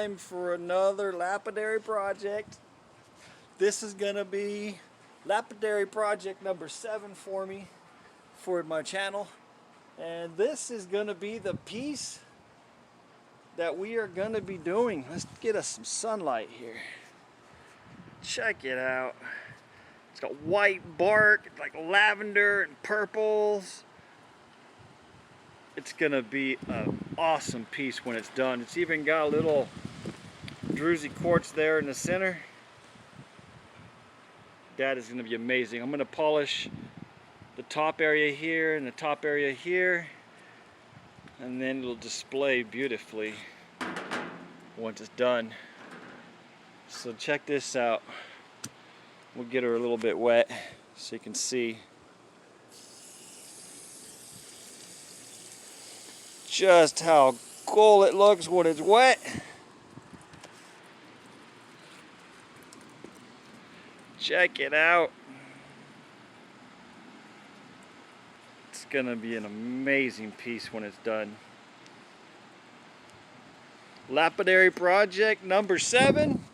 time for another lapidary project. This is gonna be lapidary project number 7 for me, for my channel. And this is gonna be the piece that we are gonna be doing. Let's get us some sunlight here. Check it out. It's got white bark, like lavender and purples. It's gonna be an awesome piece when it's done. It's even got a little druzy quartz there in the center. That is gonna be amazing. I'm gonna polish the top area here and the top area here, and then it'll display beautifully once it's done. So check this out. We'll get her a little bit wet so you can see just how cool it looks when it's wet. Check it out. It's gonna be an amazing piece when it's done. Lapidary project number 7.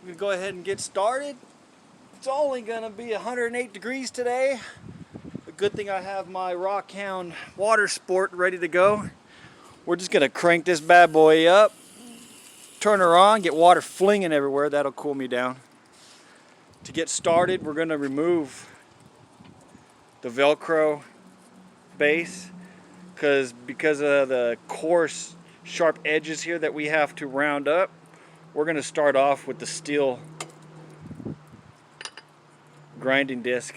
We're gonna go ahead and get started. It's only gonna be 108 degrees today. A good thing I have my Rockhound water sport ready to go. We're just gonna crank this bad boy up, turn her on, get water flinging everywhere. That'll cool me down. To get started, we're gonna remove the Velcro base because of the coarse, sharp edges here that we have to round up. We're gonna start off with the steel grinding disc.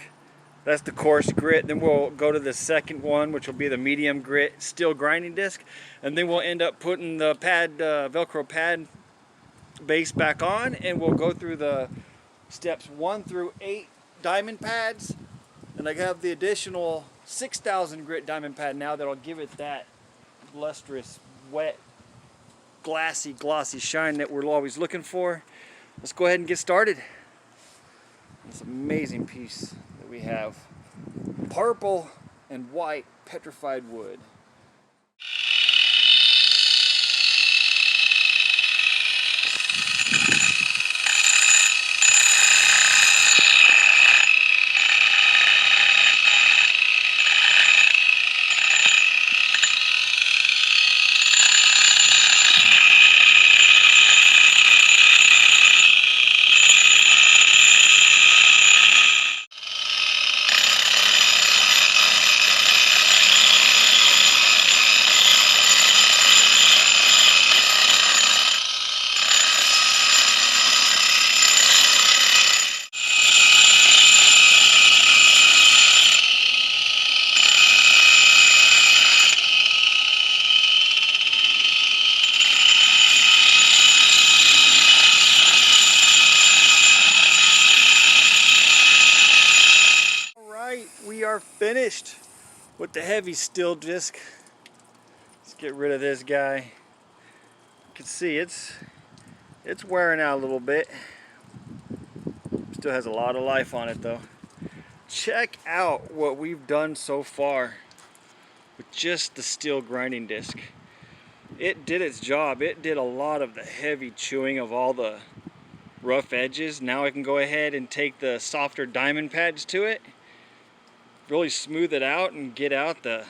That's the coarse grit. Then we'll go to the second one, which will be the medium grit steel grinding disc, and then we'll end up putting the pad, Velcro pad base back on, and we'll go through the steps 1 through 8 diamond pads, and I have the additional 6,000 grit diamond pad now that'll give it that lustrous, wet, glassy, glossy shine that we're always looking for. Let's go ahead and get started. This amazing piece that we have. Purple and white petrified wood. We are finished with the heavy steel disc. Let's get rid of this guy. You can see it's wearing out a little bit. Still has a lot of life on it though. Check out what we've done so far with just the steel grinding disc. It did its job. It did a lot of the heavy chewing of all the rough edges. Now I can go ahead and take the softer diamond pads to it, really smooth it out and get out the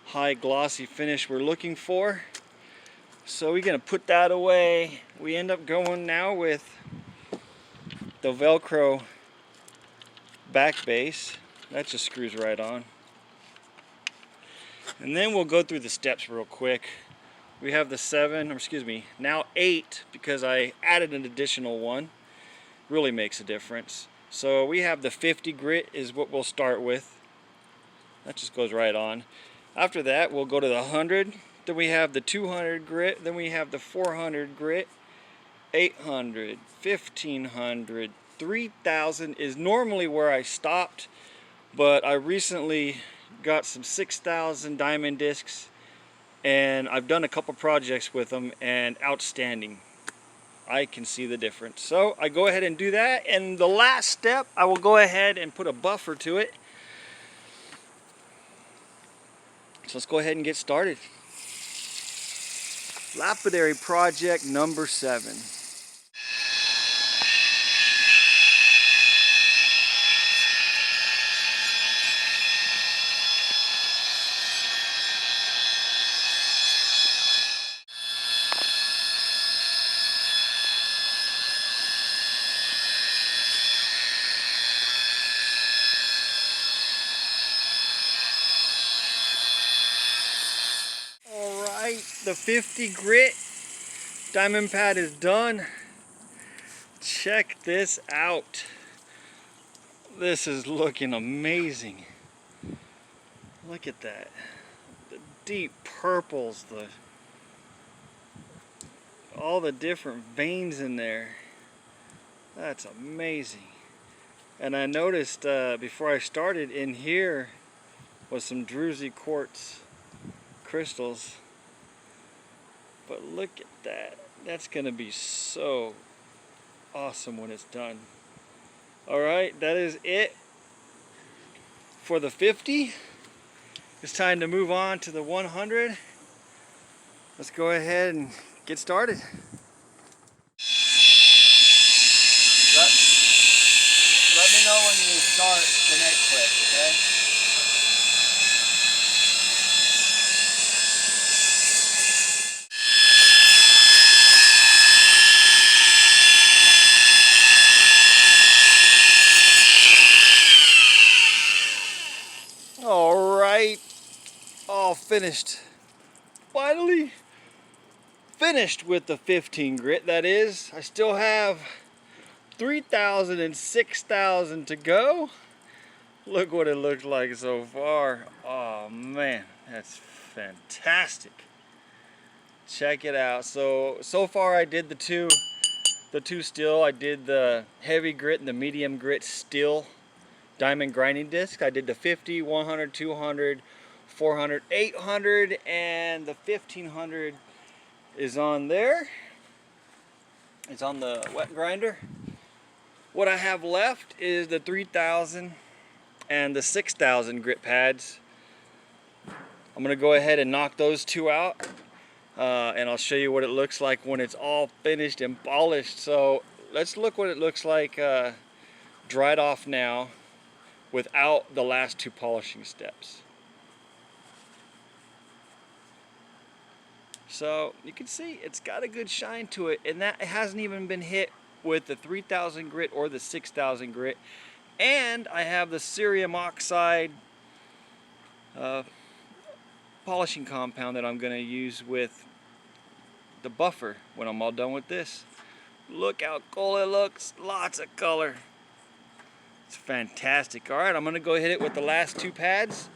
high glossy finish we're looking for. So we're gonna put that away. We end up going now with the Velcro back base. That just screws right on. And then we'll go through the steps real quick. We have the 7, or excuse me, now 8, because I added an additional one. Really makes a difference. So we have the 50 grit is what we'll start with. That just goes right on. After that, we'll go to the 100. Then we have the 200 grit. Then we have the 400 grit. 800, 1500, 3000 is normally where I stopped, but I recently got some 6,000 diamond discs, and I've done a couple projects with them, and outstanding. I can see the difference. So I go ahead and do that, and the last step, I will go ahead and put a buffer to it. So let's go ahead and get started. Lapidary project number 7. Alright, the 50 grit diamond pad is done. Check this out. This is looking amazing. Look at that. The deep purples, all the different veins in there. That's amazing. And I noticed before I started, in here was some druzy quartz crystals. But look at that. That's gonna be so awesome when it's done. Alright, that is it for the 50. It's time to move on to the 100. Let's go ahead and get started. Let me know when you start the next clip, okay? Alright, all finished. Finally finished with the 15 grit, that is. I still have 3,000 and 6,000 to go. Look what it looks like so far. Oh man, that's fantastic. Check it out. So far I did the two steel. I did the heavy grit and the medium grit steel diamond grinding disc. I did the 50, 100, 200, 400, 800, and the 1500 is on there. It's on the wet grinder. What I have left is the 3,000 and the 6,000 grit pads. I'm gonna go ahead and knock those two out, and I'll show you what it looks like when it's all finished and polished. So let's look what it looks like dried off now without the last two polishing steps. So you can see it's got a good shine to it, and that hasn't even been hit with the 3,000 grit or the 6,000 grit. And I have the cerium oxide polishing compound that I'm going to use with the buffer when I'm all done with this. Look how cool it looks. Lots of color. It's fantastic. Alright, I'm going to go hit it with the last two pads,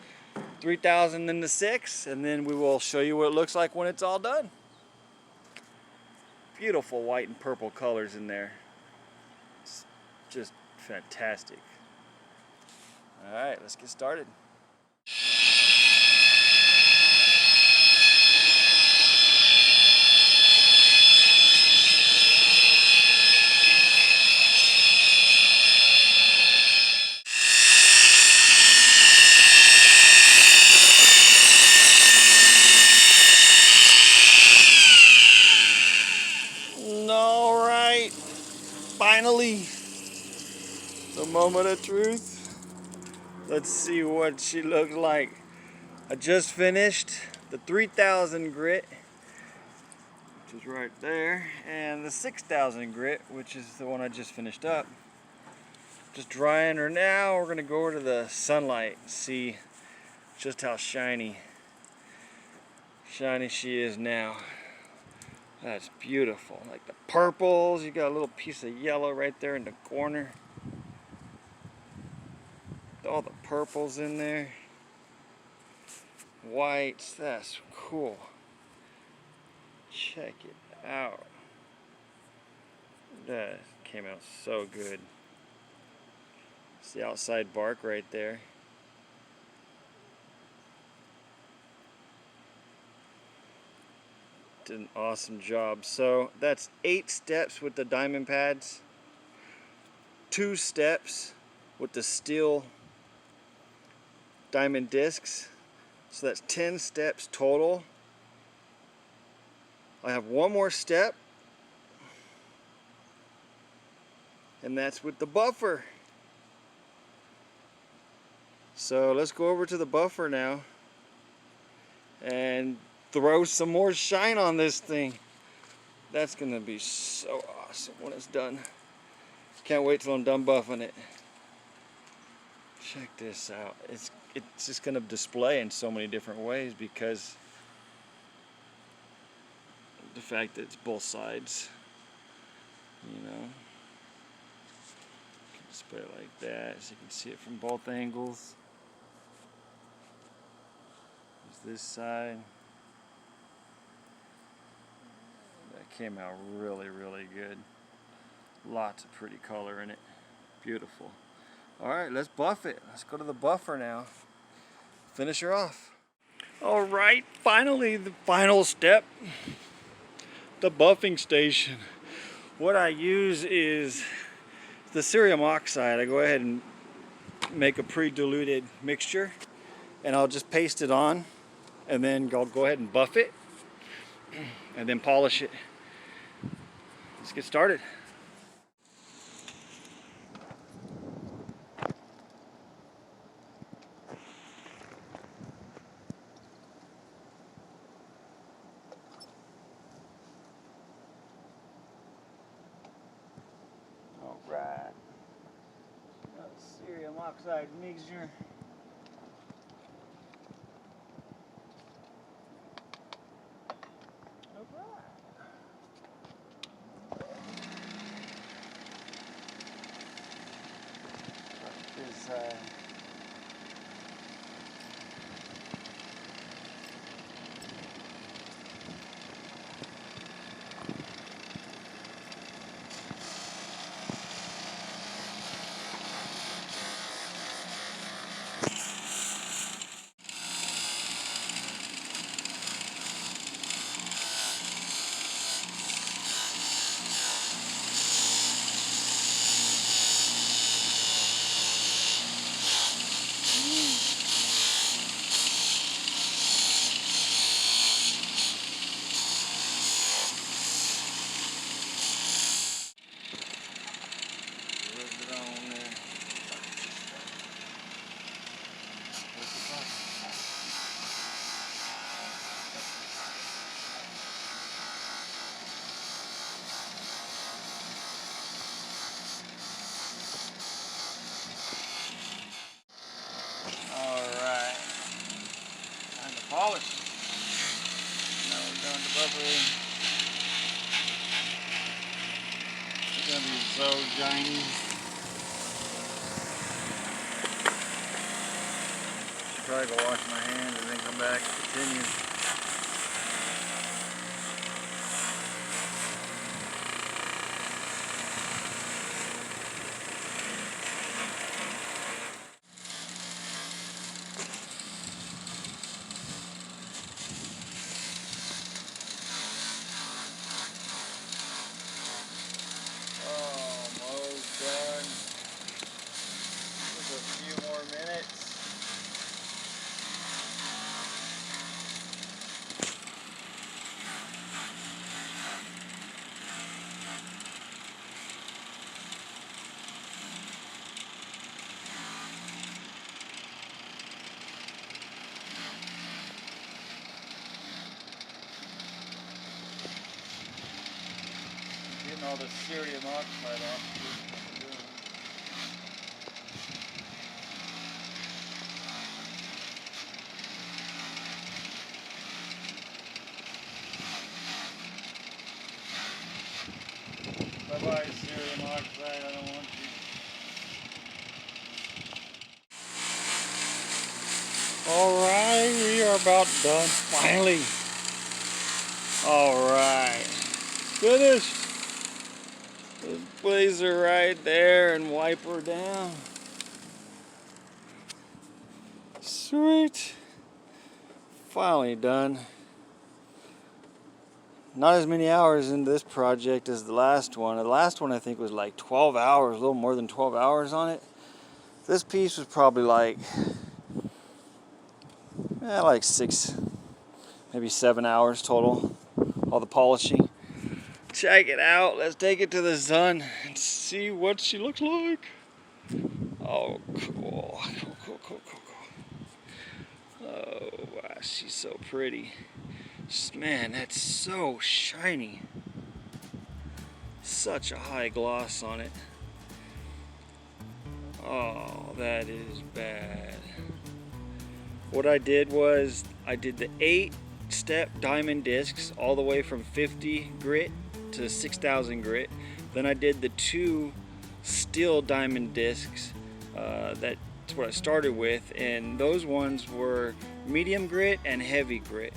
3,000 and the 6, and then we will show you what it looks like when it's all done. Beautiful white and purple colors in there. It's just fantastic. Alright, let's get started. Alright, finally, the moment of truth. Let's see what she looks like. I just finished the 3,000 grit, which is right there, and the 6,000 grit, which is the one I just finished up. Just drying her now. We're gonna go over to the sunlight and see just how shiny she is now. That's beautiful. Like the purples, you got a little piece of yellow right there in the corner. All the purples in there. Whites, that's cool. Check it out. That came out so good. It's the outside bark right there. Did an awesome job. So that's 8 steps with the diamond pads, 2 steps with the steel diamond discs. So that's 10 steps total. I have one more step, and that's with the buffer. So let's go over to the buffer now and throw some more shine on this thing. That's gonna be so awesome when it's done. Can't wait till I'm done buffing it. Check this out. It's just gonna display in so many different ways because the fact that it's both sides, you know. You can display it like that so you can see it from both angles. There's this side. That came out really, really good. Lots of pretty color in it. Beautiful. Alright, let's buff it. Let's go to the buffer now. Finish her off. Alright, finally the final step. The buffing station. What I use is the cerium oxide. I go ahead and make a pre-diluted mixture and I'll just paste it on and then I'll go ahead and buff it and then polish it. Let's get started. Alright. Cerium oxide mixture. Polish. Now we're done the buffering. It's gonna be so shiny. Should probably go wash my hands and then come back and continue. All the cerium oxide off. Bye-bye, cerium oxide. I don't want you. Alright, we are about done. Finally. Alright. Finished. Just place her right there and wipe her down. Sweet. Finally done. Not as many hours into this project as the last one. The last one I think was like 12 hours, a little more than 12 hours on it. This piece was probably like 6, maybe 7 hours total. all the polishing. Check it out. Let's take it to the sun and see what she looks like. Oh, cool. Cool. Oh, wow, she's so pretty. Man, that's so shiny. Such a high gloss on it. Oh, that is bad. What I did was I did the 8-step diamond discs all the way from 50 grit to 6,000 grit. Then I did the 2 steel diamond discs. That's what I started with, and those ones were medium grit and heavy grit.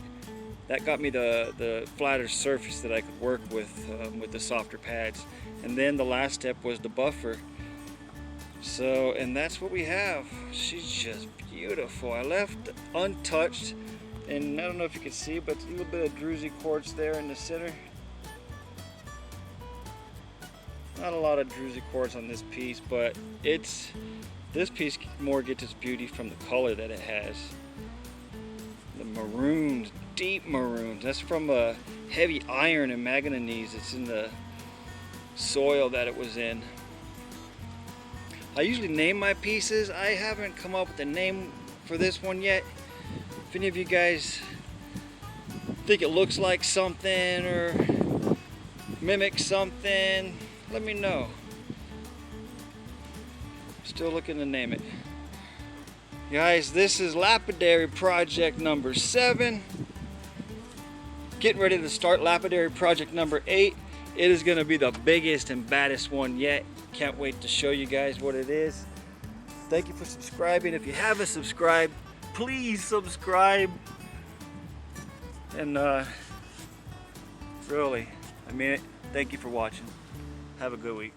That got me the flatter surface that I could work with the softer pads. And then the last step was the buffer. So, and that's what we have. She's just beautiful. I left untouched, and I don't know if you can see, but a little bit of druzy quartz there in the center. Not a lot of druzy quartz on this piece, but this piece more gets its beauty from the color that it has. The maroons, deep maroons. That's from a heavy iron and manganese. It's in the soil that it was in. I usually name my pieces. I haven't come up with a name for this one yet. If any of you guys think it looks like something or mimics something, let me know. Still looking to name it. Guys, this is Lapidary project number 7. Getting ready to start Lapidary project number 8. It is going to be the biggest and baddest one yet. Can't wait to show you guys what it is. Thank you for subscribing. If you haven't subscribed, please subscribe. And really, I mean it. Thank you for watching. Have a good week.